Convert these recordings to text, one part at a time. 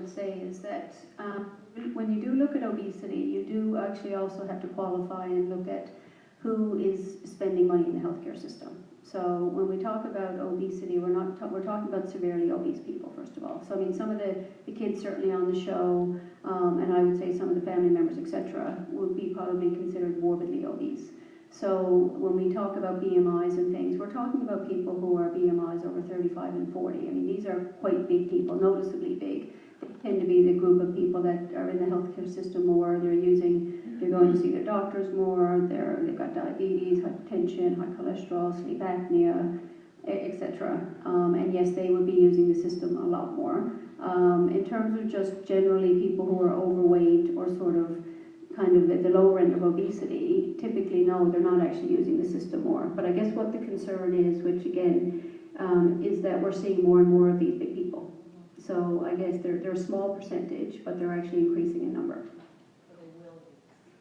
would say is that when you do look at obesity, you do actually also have to qualify and look at who is spending money in the healthcare system. So when we talk about obesity, we're talking about severely obese people, first of all. So I mean, some of the kids certainly on the show, and I would say some of the family members, etc., would be probably considered morbidly obese. So when we talk about BMIs and things, we're talking about people who are BMIs over 35 and 40. I mean, these are quite big people, noticeably big. They tend to be the group of people that are in the healthcare system more. They're going to see their doctors more. They've got diabetes, hypertension, high cholesterol, sleep apnea, etc. And yes, they would be using the system a lot more. In terms of just generally people who are overweight or sort of kind of at the lower end of obesity, typically no, they're not actually using the system more. But I guess what the concern is, which again, is that we're seeing more and more of these big people. So I guess they're a small percentage, but they're actually increasing in number.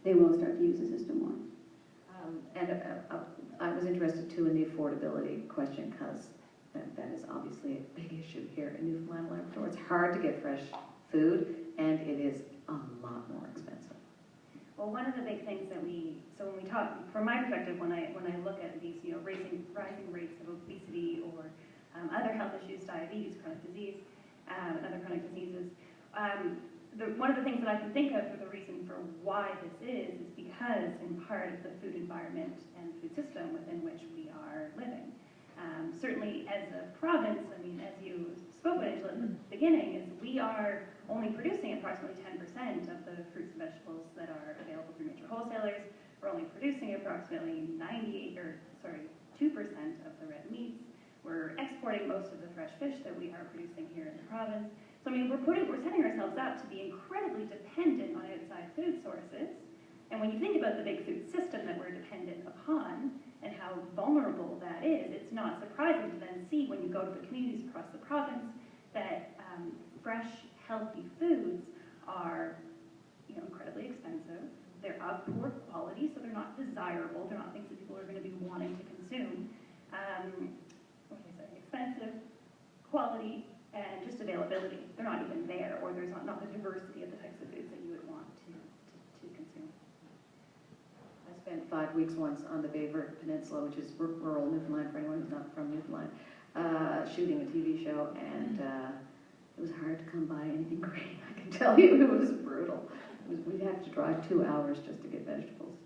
They will start to use the system more. I was interested too in the affordability question, because that is obviously a big issue here in Newfoundland and Labrador. It's hard to get fresh food, and it is a lot more expensive. Well, one of the big things that so when we talk, from my perspective, when I look at these, rising rates of obesity or other health issues, diabetes, chronic disease, and other chronic diseases, one of the things that I can think of for the reason for why this is because in part of the food environment and food system within which we are living. Certainly as a province, I mean, as you spoke about at the beginning, is we are only producing approximately 10% of the fruits and vegetables that are available through major wholesalers. We're only producing approximately 2% of the red meats. We're exporting most of the fresh fish that we are producing here in the province. So I mean, we're setting ourselves up to be incredibly dependent on outside food sources. And when you think about the big food system that we're dependent upon and how vulnerable that is, it's not surprising to then see when you go to the communities across the province that fresh, healthy foods are incredibly expensive. They're of poor quality, so they're not desirable. They're not things that people are going to be wanting to consume. Expensive, quality, and just availability. They're not even there, or there's not the diversity of the types of foods that you would want to consume. I spent 5 weeks once on the Bayvert Peninsula, which is rural Newfoundland for anyone who's not from Newfoundland, shooting a TV show, and it was hard to come by anything green. I can tell you, it was brutal. We'd have to drive 2 hours just to get vegetables.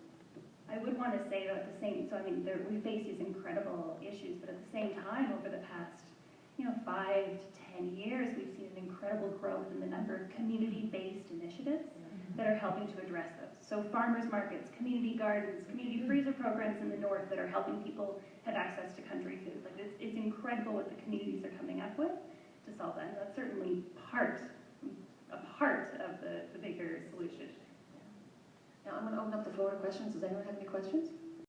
I would want to say, though, at the same, so I mean, we face these incredible issues, but at the same time, over the past, 5 to 10 years, we've seen an incredible growth in the number of community-based initiatives that are helping to address those. So farmers markets, community gardens, community freezer programs in the north that are helping people have access to country food. Like it's incredible what the communities are coming up with to solve that. And that's certainly a part of the bigger solution. Now I'm going to open up the floor to questions. Does anyone have any questions?